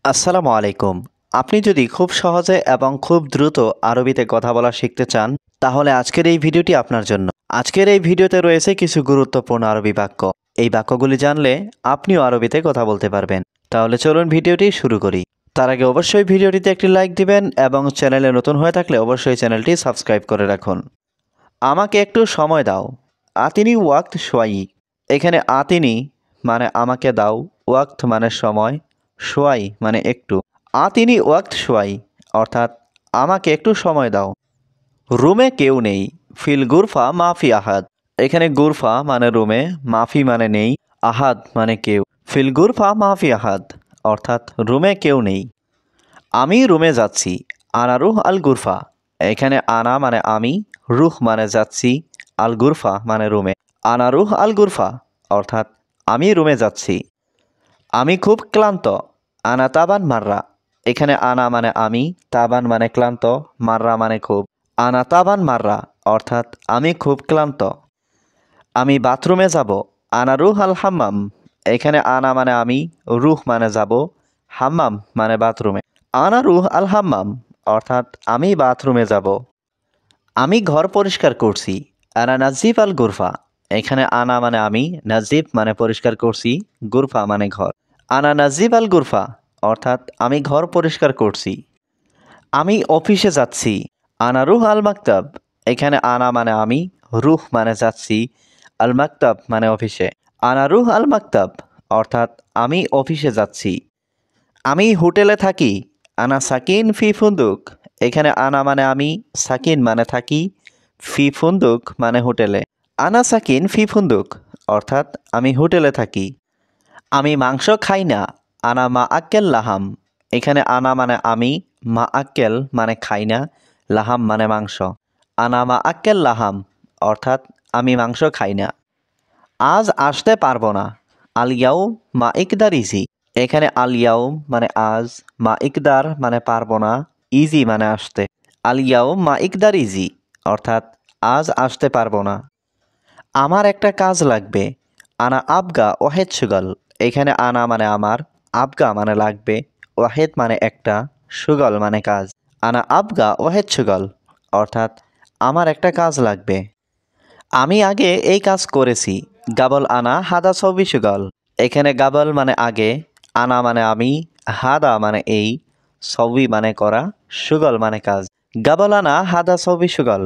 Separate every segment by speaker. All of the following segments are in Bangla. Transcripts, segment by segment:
Speaker 1: আসসালামু আলাইকুম। আপনি যদি খুব সহজে এবং খুব দ্রুত আরবিতে কথা বলা শিখতে চান, তাহলে আজকের এই ভিডিওটি আপনার জন্য। আজকের এই ভিডিওতে রয়েছে কিছু গুরুত্বপূর্ণ আরবি বাক্য। এই বাক্যগুলি জানলে আপনিও আরবিতে কথা বলতে পারবেন। তাহলে চলুন ভিডিওটি শুরু করি। তার আগে অবশ্যই ভিডিওটিতে একটি লাইক দিবেন এবং চ্যানেলে নতুন হয়ে থাকলে অবশ্যই চ্যানেলটি সাবস্ক্রাইব করে রাখুন। আমাকে একটু সময় দাও। আতিনি ওয়াক্ত সোয়াই। এখানে আতিনি মানে আমাকে দাও, ওয়াক্ত মানে সময়, সোয়াই মানে একটু। আতিনি ওয়াক্ত সোয়াই অর্থাৎ আমাকে একটু সময় দাও। রুমে কেউ নেই। ফিল গুরফা মাফি আহাদ। এখানে গুরফা মানে রুমে, মাফি মানে নেই, আহাদ মানে কেউ। ফিল গুরফা মাফি আহাদ অর্থাৎ রুমে কেউ নেই। আমি রুমে যাচ্ছি। আনা রুহ আল গুরফা। এখানে আনা মানে আমি, রুহ মানে যাচ্ছি, আল গুরফা মানে রুমে। আনা রুহ আল গুরফা অর্থাৎ আমি রুমে যাচ্ছি। আমি খুব ক্লান্ত। আনা তাবান মাররা। এখানে আনা মানে আমি, তাবান মানে ক্লান্ত, মাররা মানে খুব। আনা তাবান মাররা অর্থাৎ আমি খুব ক্লান্ত। আমি বাথরুমে যাব। আনা রুহ আল হাম্মাম। এখানে আনা মানে আমি, রুহ মানে যাব, হাম্মাম মানে বাথরুমে। আনা রুহ আল হাম্মাম অর্থাৎ আমি বাথরুমে যাব। আমি ঘর পরিষ্কার করছি। আনা নাজিব আল গুরফা। এখানে আনা মানে আমি, নাজিব মানে পরিষ্কার করছি, গুরফা মানে ঘর। আনা নাজিব আল গুরফা অর্থাৎ আমি ঘর পরিষ্কার করছি। আমি অফিসে যাচ্ছি। আনা রুহ আল মাকতাব। এখানে আনা মানে আমি, রুহ মানে যাচ্ছি, আল মাকতাব মানে অফিসে। আনা রুহ আল মাকতাব অর্থাৎ আমি অফিসে যাচ্ছি। আমি হোটেলে থাকি। আনা সাকিন ফি ফুন্দুক। এখানে আনা মানে আমি, সাকিন মানে থাকি, ফি ফুন্দুক মানে হোটেলে। আনা সাকিন ফি ফুন্দুক অর্থাৎ আমি হোটেলে থাকি। আমি মাংস খাই না। আনা মা আক্কেল লাহাম। এখানে আনা মানে আমি, মা আক্কেল মানে খাই না, লাহাম মানে মাংস। আনা মা আক্কেল লাহাম অর্থাৎ আমি মাংস খাই না। আজ আসতে পারবো না। আল ইয়াউম মা ইকদার ইজি। এখানে আল ইয়াউম মানে আজ, মা ইকদার মানে পারবো না, ইজি মানে আসতে। আল ইয়াউম মা ইকদার ইজি অর্থাৎ আজ আসতে পারবো না। আমার একটা কাজ লাগবে। আনা আবগা ওয়াহেদ সুগল। এখানে আনা মানে আমার, আবগা মানে লাগবে, ওয়াহেদ মানে একটা, সুগল মানে কাজ। আনা আবগা ওয়াহেদ সুগল অর্থাৎ আমার একটা কাজ লাগবে। আমি আগে এই কাজ করেছি। গাবল আনা হাদা সবই সুগল। এখানে গাবল মানে আগে, আনা মানে আমি, হাদা মানে এই, সবই মানে করা, সুগল মানে কাজ। গাবল আনা হাদা সবই সুগল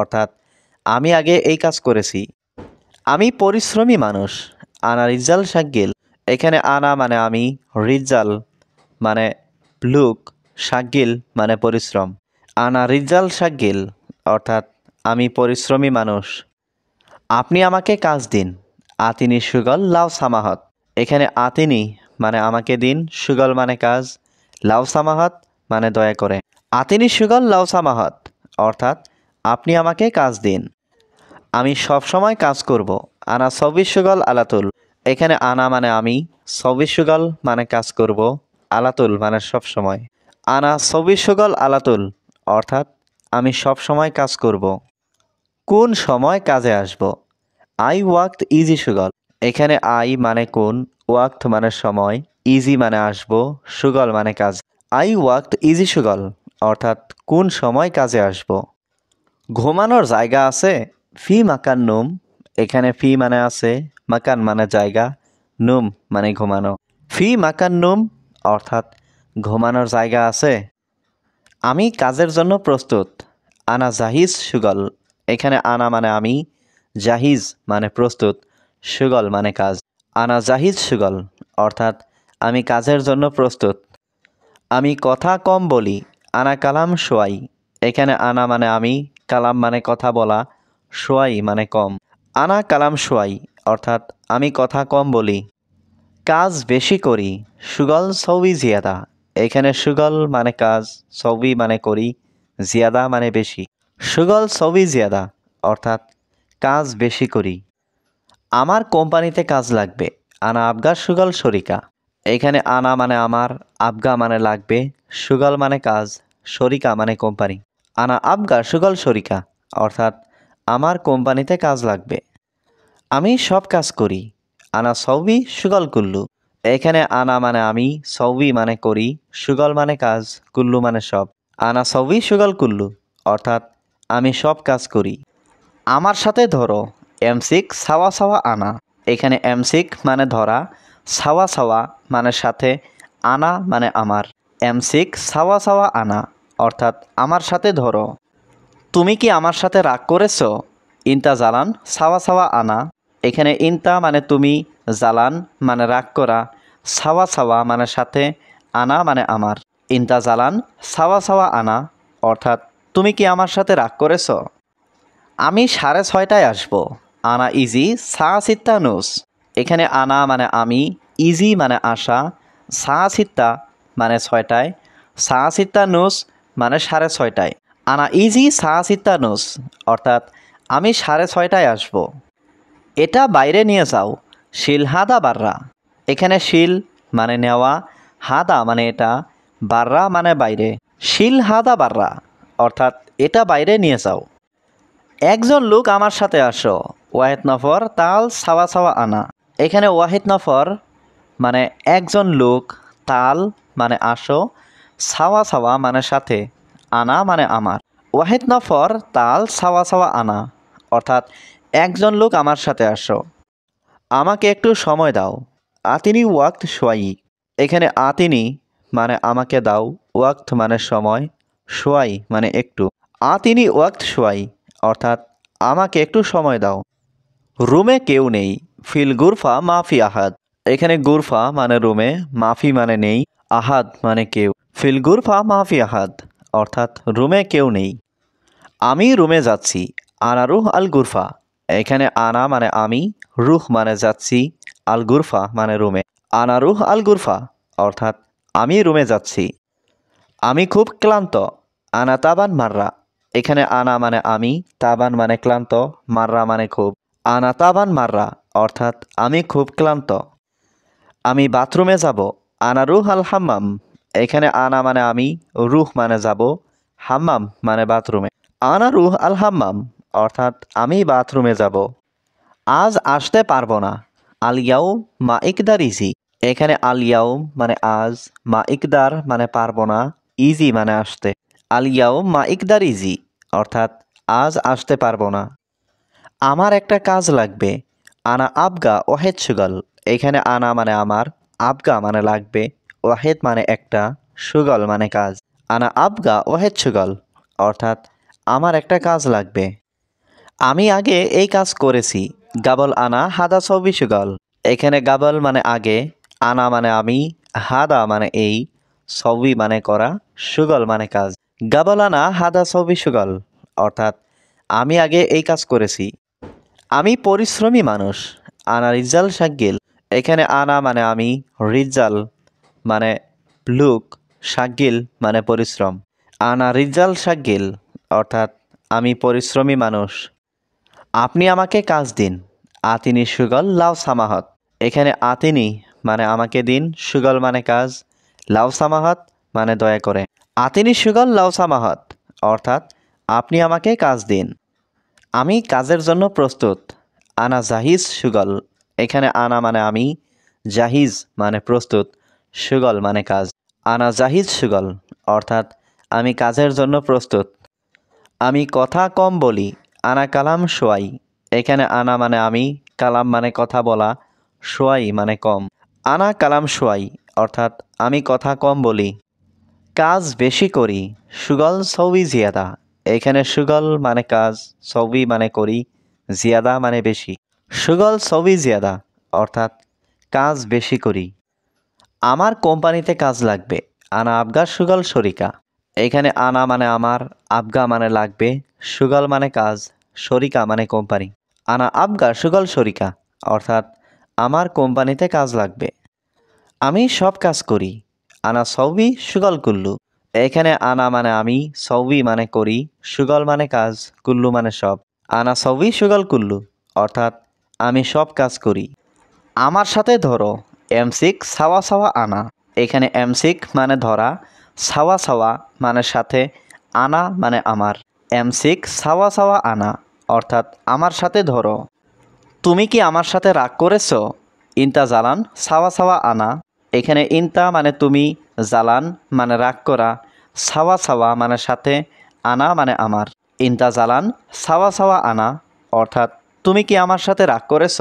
Speaker 1: অর্থাৎ আমি আগে এই কাজ করেছি। আমি পরিশ্রমী মানুষ। আনা রিজাল শাকিল। এখানে আনা মানে আমি, রিজাল মানে লোক, শাকিল মানে পরিশ্রম। আনা রিজাল শাকিল অর্থাৎ আমি পরিশ্রমী মানুষ। আপনি আমাকে কাজ দিন। আতিনি সুগল লাউ সামাহত। এখানে আতিনি মানে আমাকে দিন, সুগল মানে কাজ, লাউ সামাহত মানে দয়া করে। আতিনি সুগল লাউ সামাহত অর্থাৎ আপনি আমাকে কাজ দিন। আমি সব সময় কাজ করব। আনা চব্বিশ সুগল আলাতুল। এখানে আনা মানে আমি, চব্বিশ সুগল মানে কাজ করব, আলাতুল মানে সব সময়। আনা চব্বিশ সুগল আলাতুল অর্থাৎ আমি সব সময় কাজ করব। কোন সময় কাজে আসব। আই ওয়াক্ত ইজি সুগল। এখানে আই মানে কোন, ওয়াক্ত মানে সময়, ইজি মানে আসব, সুগল মানে কাজ। আই ওয়াক্ত ইজি সুগল অর্থাৎ কোন সময় কাজে আসব। ঘুমানোর জায়গা আছে। ফি মাকান নুম। এখানে ফি মানে আছে, মাকান মানে জায়গা, নুম মানে ঘুমানো। ফি মাকান নুম অর্থাৎ ঘুমানোর জায়গা আছে। আমি কাজের জন্য প্রস্তুত। আনা জাহিজ সুগল। এখানে আনা মানে আমি, জাহিজ মানে প্রস্তুত, সুগল মানে কাজ। আনা জাহিজ সুগল অর্থাৎ আমি কাজের জন্য প্রস্তুত। আমি কথা কম বলি। আনা কালাম সোয়াই। এখানে আনা মানে আমি, কালাম মানে কথা বলা, সোয়াই মানে কম। আনা কালাম সোয়াই অর্থাৎ আমি কথা কম বলি। কাজ বেশি করি। সুগল সৌবি জিয়াদা। এখানে সুগল মানে কাজ, সৌবি মানে করি, জিয়াদা মানে বেশি। সুগল সৌবি জিয়াদা অর্থাৎ কাজ বেশি করি। আমার কোম্পানিতে কাজ লাগবে। আনা আবগা সুগল শরিকা। এখানে আনা মানে আমার, আবগা মানে লাগবে, সুগল মানে কাজ, শরিকা মানে কোম্পানি। আনা আবগা সুগল শরিকা অর্থাৎ আমার কোম্পানিতে কাজ লাগবে। আমি সব কাজ করি। আনা সৌবি সুগল কুল্লু। এখানে আনা মানে আমি, সৌবি মানে করি, সুগল মানে কাজ, কুল্লু মানে সব। আনা সৌবি সুগল কুল্লু, অর্থাৎ আমি সব কাজ করি। আমার সাথে ধরো, এমসিক সাওয়া সাওয়া আনা। এখানে এমসিক মানে ধরা, সাওয়া সাওয়া মানে সাথে, আনা মানে আমার। এমসিক সাওয়া সাওয়া আনা, অর্থাৎ আমার সাথে ধরো। তুমি কি আমার সাথে রাগ করেছো? ইনতা জালান সাওয়া সাওয়া আনা। এখানে ইনতা মানে তুমি, জালান মানে রাগ করা, সাওয়া সাওয়া মানে সাথে, আনা মানে আমার। ইনতা জালান সাওয়া সাওয়া আনা, অর্থাৎ তুমি কি আমার সাথে রাগ করেছো? আমি 6:30টায় আসবো। আনা ইজি সা সিত্তা নুস। এখানে আনা মানে আমি, ইজি মানে আসা, সা সিত্তা মানে 6টায়, সা সিত্তা নুস মানে 6:30টায়। আনা ইজি সা সিত্তা নুস, অর্থাৎ আমি 6:30টায় আসবো। এটা বাইরে নিয়ে যাও, শিল হাদা বাররা। এখানে শিল মানে নেওয়া, হাদা মানে এটা, বাররা মানে বাইরে। শিল হাদা বাররা, অর্থাৎ এটা বাইরে নিয়ে যাও। একজন লোক আমার সাথে আসো, ওয়াহিদ নফর তাল সাওয়া সাওয়া আনা। এখানে ওয়াহিদ নফর মানে একজন লোক, তাল মানে আসো, সাওয়া সাওয়া মানে সাথে, আনা মানে আমার। ওয়াহিদ নফর তাল সাওয়া সাওয়া আনা, অর্থাৎ একজন লোক আমার সাথে আসো। আমাকে একটু সময় দাও, আতিনি ওয়াক্ত সোয়াই। এখানে আতিনি মানে আমাকে দাও, ওয়াক্ত মানে সময়, সোয়াই মানে একটু। আতিনি ওয়াক্ত সোয়াই, অর্থাৎ আমাকে একটু সময় দাও। রুমে কেউ নেই, ফিল গুরফা মাফি আহাদ। এখানে গুরফা মানে রুমে, মাফি মানে নেই, আহাদ মানে কেউ। ফিল গুরফা মাফি আহাদ, অর্থাৎ রুমে কেউ নেই। আমি রুমে যাচ্ছি, আনা রুহ আল গুরফা। এখানে আনা মানে আমি, রুহ মানে যাচ্ছি, আল গুরফা মানে রুমে। আনা রুহ আল গুরফা, অর্থাৎ আমি রুমে যাচ্ছি। আমি খুব ক্লান্ত, আনা তাবান মাররা। এখানে আনা মানে আমি, তাবান মানে ক্লান্ত, মাররা মানে খুব। আনা তাবান মাররা, অর্থাৎ আমি খুব ক্লান্ত। আমি বাথরুমে যাব, আনা রুহ আল হাম্মাম। এখানে আনা মানে আমি, রুহ মানে যাব, হাম্মাম মানে বাথরুমে। আনা রুহ আল হাম্মাম, অর্থাৎ আমি বাথরুমে যাব। আজ আসতে পারবো না, আলিয়াও মা ইকদার ইজি। এখানে আলিয়াও মানে আজ, মা ইকদার মানে পারবো না, ইজি মানে আসতে। আলিয়াও মা ইকদার ইজি, অর্থাৎ আজ আসতে পারবো না। আমার একটা কাজ লাগবে, আনা আবগা ওয়াহেদ সুগল। এখানে আনা মানে আমার, আবগা মানে লাগবে, ওয়াহেদ মানে একটা, সুগল মানে কাজ। আনা আবগা ওয়াহেদ সুগল, অর্থাৎ আমার একটা কাজ লাগবে। আমি আগে এই কাজ করেছি, গাবল আনা হাদা সবই সুগল। এখানে গাবল মানে আগে, আনা মানে আমি, হাদা মানে এই, সবই মানে করা, সুগল মানে কাজ। গাবল আনা হাদা সবই সুগল, অর্থাৎ আমি আগে এই কাজ করেছি। আমি পরিশ্রমী মানুষ, আনা রিজাল শাকিল। এখানে আনা মানে আমি, রিজাল মানে লুক, শাকিল মানে পরিশ্রম। আনা রিজাল শাকিল, অর্থাৎ আমি পরিশ্রমী মানুষ। আপনি আমাকে কাজ দিন, আতিনি সুগল লাউ সামাহত। এখানে আতিনি মানে আমাকে দিন, সুগল মানে কাজ, লাউ সামাহত মানে দয়া করে। আতিনি সুগল লাউ সামাহত, অর্থাৎ আপনি আমাকে কাজ দিন। আমি কাজের জন্য প্রস্তুত, আনা জাহিজ সুগল। এখানে আনা মানে আমি, জাহিজ মানে প্রস্তুত, সুগল মানে কাজ। আনা জাহিজ সুগল, অর্থাৎ আমি কাজের জন্য প্রস্তুত। আমি কথা কম বলি, আনা কালাম সোয়াই। এখানে আনা মানে আমি, কালাম মানে কথা বলা, সোয়াই মানে কম। আনা কালাম সোয়াই, অর্থাৎ আমি কথা কম বলি। কাজ বেশি করি, সুগল সৌবি জিয়াদা। এখানে সুগল মানে কাজ, সৌবি মানে করি, জিয়াদা মানে বেশি। সুগল সৌবি জিয়াদা, অর্থাৎ কাজ বেশি করি। আমার কোম্পানিতে কাজ লাগবে, আনা আবগা সুগল শরিকা। এখানে আনা মানে আমার, আবগা মানে লাগবে, সুগল মানে কাজ, শরিকা মানে কোম্পানি। আনা আবগা সুগল শরিকা, অর্থাৎ আমার কোম্পানিতে কাজ লাগবে। আমি সব কাজ করি, আনা সৌবি সুগল কুল্লু। এখানে আনা মানে আমি, সৌবি মানে করি, সুগল মানে কাজ, কুল্লু মানে সব। আনা সৌবি সুগল কুল্লু, অর্থাৎ আমি সব কাজ করি। আমার সাথে ধরো, এমসিক সাওয়া সাওয়া আনা। এখানে এমসিক মানে ধরা, সাওয়া সাওয়া মানে সাথে, আনা মানে আমার। এমসিক সাওয়া সাওয়া আনা, অর্থাৎ আমার সাথে ধরো। তুমি কি আমার সাথে রাগ করেছো? ইনতা জালান সাওয়া সাওয়া আনা। এখানে ইনতা মানে তুমি, জালান মানে রাগ করা, সাওয়া সাওয়া মানে সাথে, আনা মানে আমার। ইনতা জালান সাওয়া সাওয়া আনা অর্থাৎ তুমি কি আমার সাথে রাগ করেছ?